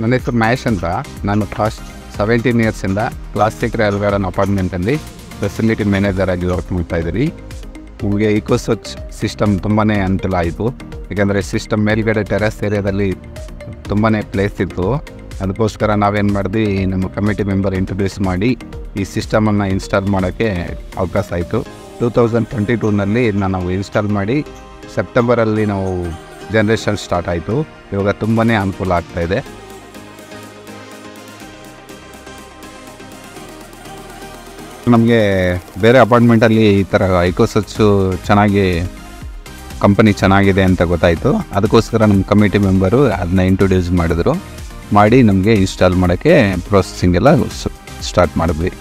ನನ್ನ ಹೆಸರು ಮಹೇಶ್ ಅಂತ. ನಾನು ಫಾಸ್ಟ್ 17 ಇಯರ್ಸಿಂದ ಕ್ಲಾಸಿಕ್ ರಾಯಲ್ ಗಾರ್ಡನ್ ಅಪಾರ್ಟ್ಮೆಂಟಲ್ಲಿ ಫೆಸಿಲಿಟಿ ಮ್ಯಾನೇಜರ್ ಆಗಿ ವರ್ಕ್ ಮಾಡ್ತಾಯಿದ್ದೀರಿ. ನಮಗೆ EcoSoch ಸಿಸ್ಟಮ್ ತುಂಬಾ ಅನುಕೂಲ ಆಯಿತು. ಏಕೆಂದರೆ ಸಿಸ್ಟಮ್ ಮೇಲ್ಗಡೆ ಟೆರೆಸ್ ಏರಿಯಾದಲ್ಲಿ ತುಂಬಾ ಪ್ಲೇಸ್ ಇತ್ತು. ಅದಕ್ಕೋಸ್ಕರ ನಾವೇನು ಮಾಡಿದ್ವಿ, ನಮ್ಮ ಕಮಿಟಿ ಮೆಂಬರ್ ಇಂಟ್ರೊಡ್ಯೂಸ್ ಮಾಡಿ ಈ ಸಿಸ್ಟಮನ್ನು ಇನ್ಸ್ಟಾಲ್ ಮಾಡೋಕ್ಕೆ ಅವಕಾಶ ಆಯಿತು. 2022ನಲ್ಲಿ ನಾವು ಇನ್ಸ್ಟಾಲ್ ಮಾಡಿ ಸೆಪ್ಟೆಂಬರಲ್ಲಿ ನಾವು ಜನ್ರೇಷನ್ ಸ್ಟಾರ್ಟ್ ಆಯಿತು. ಇವಾಗ ತುಂಬಾ ಅನುಕೂಲ ಆಗ್ತಾಯಿದೆ. ನಮಗೆ ಬೇರೆ ಅಪಾರ್ಟ್ಮೆಂಟಲ್ಲಿ ಈ ಥರ EcoSoch ಚೆನ್ನಾಗಿ ಕಂಪನಿ ಚೆನ್ನಾಗಿದೆ ಅಂತ ಗೊತ್ತಾಯಿತು. ಅದಕ್ಕೋಸ್ಕರ ನಮ್ಮ ಕಮಿಟಿ ಮೆಂಬರು ಅದನ್ನ ಇಂಟ್ರೊಡ್ಯೂಸ್ ಮಾಡಿ ನಮಗೆ ಇನ್ಸ್ಟಾಲ್ ಮಾಡೋಕ್ಕೆ ಪ್ರೊಸೆಸಿಂಗ್ ಎಲ್ಲ ಸ್ಟಾರ್ಟ್ ಮಾಡಿದ್ವಿ.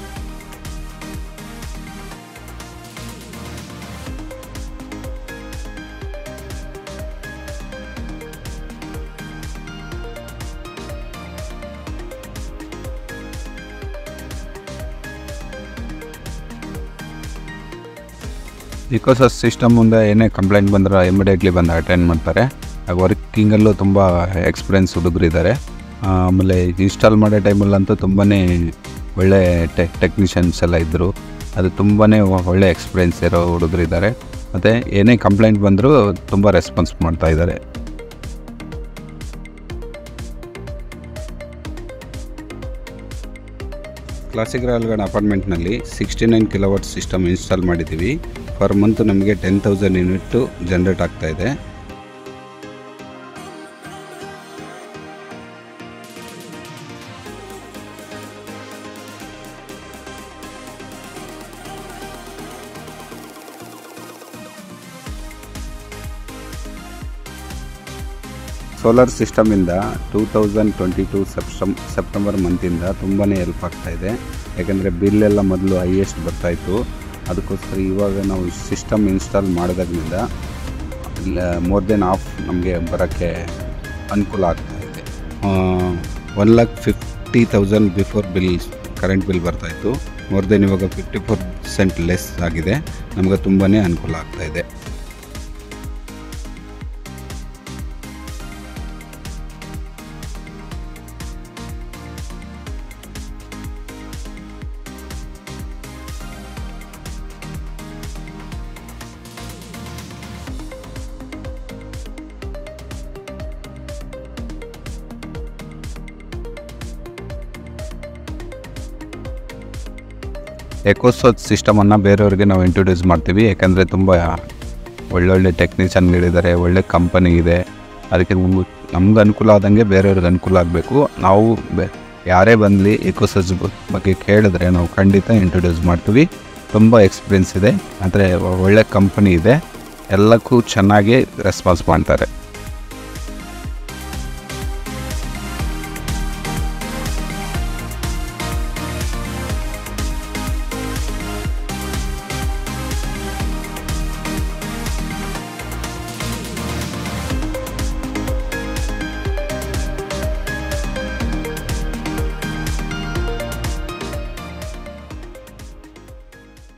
EcoSoch ಸಿಸ್ಟಮ್ ಮುಂದೆ ಏನೇ ಕಂಪ್ಲೇಂಟ್ ಬಂದರೆ ಇಮಿಡಿಯೇಟ್ಲಿ ಬಂದು ಅಟೆಂಡ್ ಮಾಡ್ತಾರೆ. ವರ್ಕಿಂಗಲ್ಲೂ ತುಂಬ ಎಕ್ಸ್ಪೀರಿಯನ್ಸ್ ಹುಡುಗರಿದ್ದಾರೆ. ಆಮೇಲೆ ಇನ್ಸ್ಟಾಲ್ ಮಾಡೋ ಟೈಮಲ್ಲಂತೂ ತುಂಬಾ ಒಳ್ಳೆ ಟೆಕ್ನಿಷಿಯನ್ಸ್ ಎಲ್ಲ ಇದ್ದರು. ಅದು ತುಂಬಾ ಒಳ್ಳೆ ಎಕ್ಸ್ಪೀರಿಯನ್ಸ್ ಇರೋ ಹುಡುಗರಿದ್ದಾರೆ. ಮತ್ತು ಏನೇ ಕಂಪ್ಲೇಂಟ್ ಬಂದರೂ ತುಂಬ ರೆಸ್ಪಾನ್ಸ್ ಮಾಡ್ತಾಯಿದ್ದಾರೆ. ಕ್ಲಾಸಿಕ್ ರಾಯಲ್ ಗಾರ್ಡನ್ ಅಪಾರ್ಟ್ಮೆಂಟ್ನಲ್ಲಿ 69 kW ಸಿಸ್ಟಮ್ ಇನ್ಸ್ಟಾಲ್ ಮಾಡಿದ್ದೀವಿ. ಪರ್ ಮಂತ್ ನಮಗೆ 10,000 ಯೂನಿಟ್ಟು ಜನ್ರೇಟ್ ಆಗ್ತಾಯಿದೆ. ಸೋಲಾರ್ ಸಿಸ್ಟಮಿಂದ 2022 ಸೆಪ್ಟೆಂಬರ್ ಮಂತಿಂದ ತುಂಬಾ ಹೆಲ್ಪ್ ಆಗ್ತಾಯಿದೆ. ಯಾಕೆಂದರೆ ಬಿಲ್ಲೆಲ್ಲ ಮೊದಲು ಹೈಯೆಸ್ಟ್ ಬರ್ತಾಯಿತ್ತು. ಅದಕ್ಕೋಸ್ಕರ ಇವಾಗ ನಾವು ಸಿಸ್ಟಮ್ ಇನ್ಸ್ಟಾಲ್ ಮಾಡಿದಾಗಿನಿಂದ ಮೋರ್ ದೆನ್ ಹಾಫ್ ನಮಗೆ ಬರೋಕ್ಕೆ ಅನುಕೂಲ ಆಗ್ತಾಯಿದೆ. 1,50,000 ಬಿಫೋರ್ ಕರೆಂಟ್ ಬಿಲ್ ಬರ್ತಾಯಿತ್ತು. ಮೋರ್ ದೆನ್ ಇವಾಗ 54% ಲೆಸ್ ಆಗಿದೆ. ನಮಗೆ ತುಂಬಾ ಅನುಕೂಲ ಆಗ್ತಾಯಿದೆ. EcoSoch ಸಿಸ್ಟಮನ್ನು ಬೇರೆಯವ್ರಿಗೆ ನಾವು ಇಂಟ್ರೊಡ್ಯೂಸ್ ಮಾಡ್ತೀವಿ. ಯಾಕೆಂದರೆ ತುಂಬ ಒಳ್ಳೊಳ್ಳೆ ಟೆಕ್ನಿಷಿಯನ್ಗಳಿದ್ದಾರೆ, ಒಳ್ಳೆ ಕಂಪನಿ ಇದೆ. ಅದಕ್ಕೆ ನಮ್ಗೆ ಅನುಕೂಲ ಆದಂಗೆ ಬೇರೆಯವ್ರಿಗೆ ಅನುಕೂಲ ಆಗಬೇಕು. ನಾವು ಯಾರೇ ಬಂದಲಿ EcoSoch ಬಗ್ಗೆ ಕೇಳಿದ್ರೆ ನಾವು ಖಂಡಿತ ಇಂಟ್ರೊಡ್ಯೂಸ್ ಮಾಡ್ತೀವಿ. ತುಂಬ ಎಕ್ಸ್ಪೀರಿಯನ್ಸ್ ಇದೆ, ಅಂದರೆ ಒಳ್ಳೆ ಕಂಪನಿ ಇದೆ, ಎಲ್ಲಕ್ಕೂ ಚೆನ್ನಾಗಿ ರೆಸ್ಪಾನ್ಸ್ ಮಾಡ್ತಾರೆ.